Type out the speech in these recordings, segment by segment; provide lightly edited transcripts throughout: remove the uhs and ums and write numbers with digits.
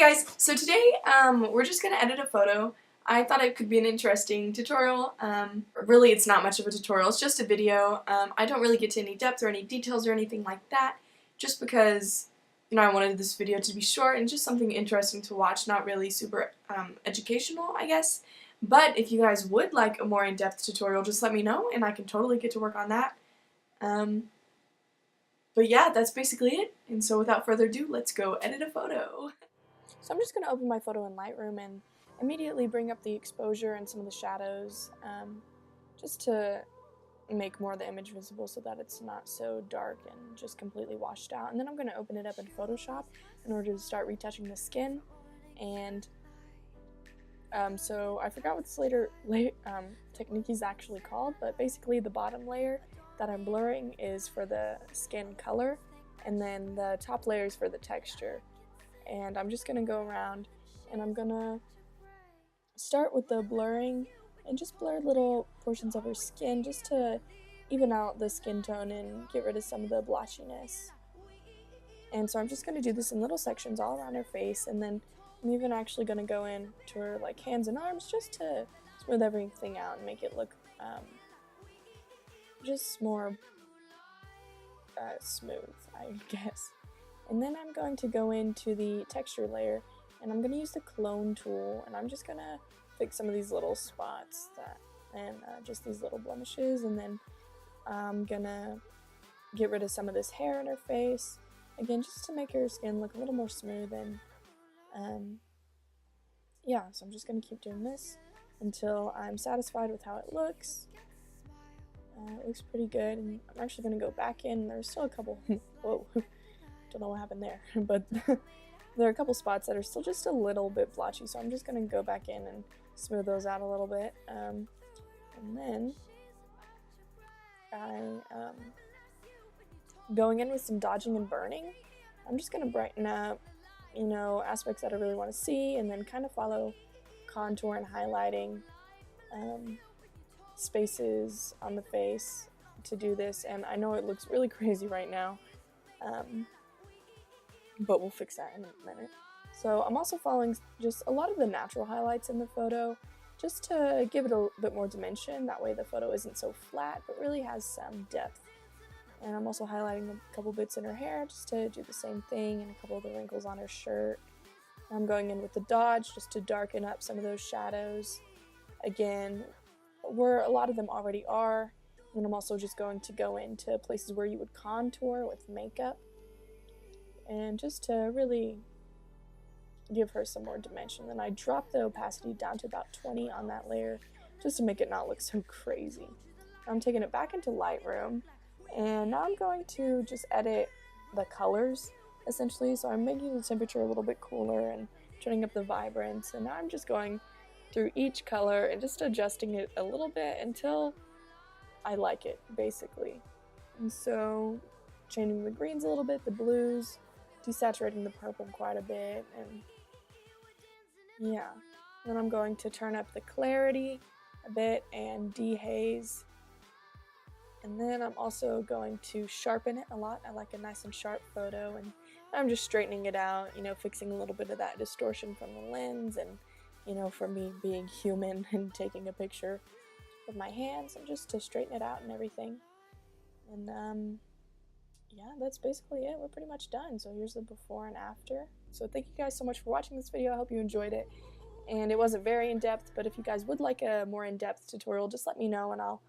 guys, so today we're just going to edit a photo. I thought it could be an interesting tutorial. Really it's not much of a tutorial, it's just a video. I don't really get to any depth or any details or anything like that, just because, you know, I wanted this video to be short and just something interesting to watch, not really super educational, I guess. But if you guys would like a more in-depth tutorial, just let me know and I can totally get to work on that. But yeah, that's basically it. And so without further ado, let's go edit a photo. So I'm just going to open my photo in Lightroom and immediately bring up the exposure and some of the shadows, just to make more of the image visible so that it's not so dark and just completely washed out. And then I'm going to open it up in Photoshop in order to start retouching the skin. And so I forgot what this technique is actually called, but basically the bottom layer that I'm blurring is for the skin color, and then the top layer is for the texture. And I'm just going to go around and I'm going to start with the blurring and just blur little portions of her skin just to even out the skin tone and get rid of some of the blotchiness. And so I'm just going to do this in little sections all around her face, and then I'm even actually going to go in to her like hands and arms just to smooth everything out and make it look just more smooth, I guess. And then I'm going to go into the texture layer and I'm going to use the clone tool, and I'm just going to fix some of these little spots and just these little blemishes, and then I'm going to get rid of some of this hair in her face, again just to make her skin look a little more smooth. And yeah, so I'm just going to keep doing this until I'm satisfied with how it looks. It looks pretty good, and I'm actually going to go back in. There's still a couple, whoa, don't know what happened there, but there are a couple spots that are still just a little bit blotchy, so I'm just going to go back in and smooth those out a little bit. And then going in with some dodging and burning, I'm just going to brighten up, you know, aspects that I really want to see, and then kind of follow contour and highlighting spaces on the face to do this. And I know it looks really crazy right now, but we'll fix that in a minute. So I'm also following just a lot of the natural highlights in the photo just to give it a bit more dimension. That way the photo isn't so flat but really has some depth. And I'm also highlighting a couple bits in her hair just to do the same thing, and a couple of the wrinkles on her shirt. I'm going in with the dodge just to darken up some of those shadows, again, where a lot of them already are. And I'm also just going to go into places where you would contour with makeup, and just to really give her some more dimension. Then I drop the opacity down to about 20 on that layer just to make it not look so crazy. I'm taking it back into Lightroom, and now I'm going to just edit the colors essentially. So I'm making the temperature a little bit cooler and turning up the vibrance, and now I'm just going through each color and just adjusting it a little bit until I like it, basically. And so changing the greens a little bit, the blues, desaturating the purple quite a bit, and yeah. Then I'm going to turn up the clarity a bit and dehaze. And then I'm also going to sharpen it a lot. I like a nice and sharp photo, and I'm just straightening it out, you know, fixing a little bit of that distortion from the lens, and, you know, for me being human and taking a picture with my hands, and just to straighten it out and everything. And yeah, that's basically it. We're pretty much done. So here's the before and after. So thank you guys so much for watching this video. I hope you enjoyed it. And it wasn't very in-depth, but if you guys would like a more in-depth tutorial, just let me know and I'll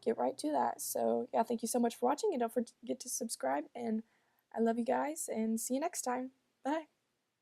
get right to that. So yeah, thank you so much for watching, and don't forget to subscribe, and I love you guys, and see you next time. Bye.